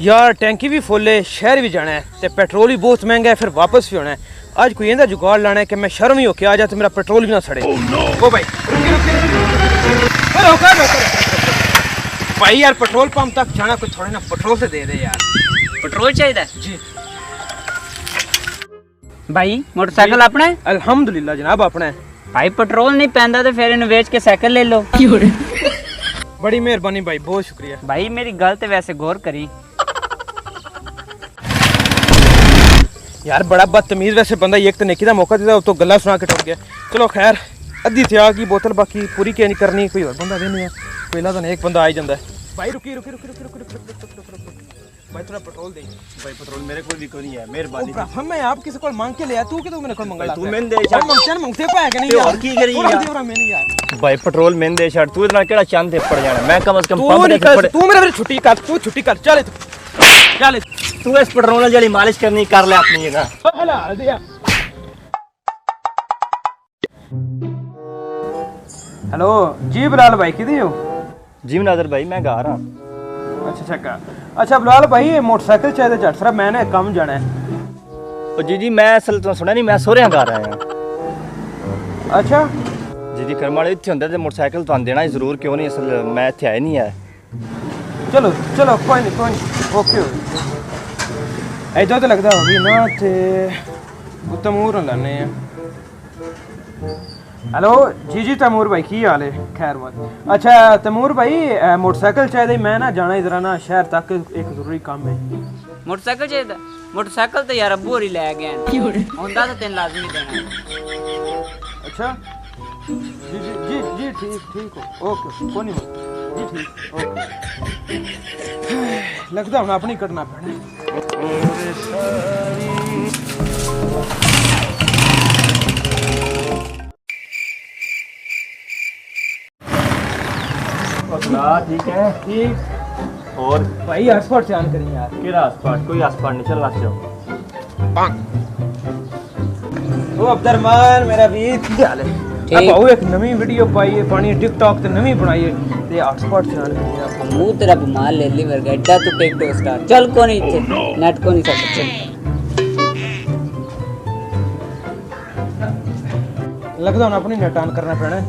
यार टैंकी भी फुल है, शहर भी जाना है ते पेट्रोल भी बहुत महंगा है, फिर वापस भी होना है। आज कोई ऐसा जुगाड़ लाना है कि मैं शर्म ही होके आ जा तो मेरा पेट्रोल भी ना सड़े। ओ भाई भाई यार पेट्रोल पंप तक जाना, कुछ थोड़े ना पेट्रोल से दे दे यार। पेट्रोल चाहिए जी भाई। मोटरसाइकिल अपना है? अल्हम्दुलिल्लाह जनाब अपना है। भाई पेट्रोल नहीं पैंदा तो फिर इन्हें बेच के साइकिल ले लो। बड़ी मेहरबानी भाई, बहुत शुक्रिया। भाई मेरी गल ते वैसे गौर करी। यार बड़ा बदतमीज वैसे बंदा, एक तो नेकी का मौका देता तो गल्ला सुना के टुट गया। चलो खैर अद्धी थी आ की बोतल, बाकी पूरी क्या नहीं करनी, कोई और बंदा देनी है पहला तो एक बंदा आ ही जाता है। भाई रुकी रुकी रुकी रुकी रुकी रुकी भाई थोड़ा पेट्रोल दे भाई पेट्रोल मेरे को भी कोई नहीं है, मेहरबानी। हम मैं आप किसी को मांग के ले आया, तू कि मेरे को मंगला तू मैंने दे और मंगचन मंगते पे है कि नहीं और की करी यार मैंने यार। भाई पेट्रोल मैंने दे छड़, तू इतना केड़ा चंद पड़ जाना। मैं कम से कम तू नहीं कर, तू मेरे छुट्टी कर, तू छुट्टी कर, चल चल तू इस पेट्रोल वाली मालिश करनी कर ले अपनी जगह। हला दिया। हेलो जी बिलाल भाई किधर हो? जी मनाजर भाई मैं गा रहा। अच्छा अच्छा बिलाल भाई मोटरसाइकिल चाहिए जट सर, मैंने कम जाना है। ओ जी मैं असल तो सुना नहीं, मैं सोहरियां गा रहा हां। अच्छा जी करम वाले इत्थे हुंदे ते मोटरसाइकिल तो देना ही जरूर, क्यों नहीं, असल मैं इत्थे आया नहीं है। चलो चलो कोई नहीं ओके। ऐदा तो लगदा होगी ना ते तैमूर लाने हैं। हेलो जी तैमूर भाई की हाल है? खैर बात। अच्छा तैमूर भाई मोटरसाइकिल चाहिए, मैं ना जाना इधर ना शहर तक, एक जरूरी काम है। मोटरसाइकिल चाहिए? मोटरसाइकिल तो यार अब्बू होरी ले गए होंदा तो तेन लाजमी देना। अच्छा जी ठीक हो ओके, कोई नहीं जी ठीक ओके। लगता हूँ अपनी करना पैना। ठीक है ठीक और भाई हॉटस्पॉट से ऑन करिए यार। केड़ा हॉटस्पॉट? कोई हॉटस्पॉट नहीं, चल नाच जाओ। ओ अब्दुरमान मेरा वीर की हाल है? अब एक नवी वीडियो पाई है, पानी टिकटॉक ते नवी बनाई है ते हॉटस्पॉट से ऑन करिए आप। मुंह तेरा बीमार ले ली वर्गा एड्डा तू टिकटॉक स्टार। चल को नहीं इत्थे नेट को नहीं सकते। लगता हूँ अपनी नेट ऑन करना पैना है।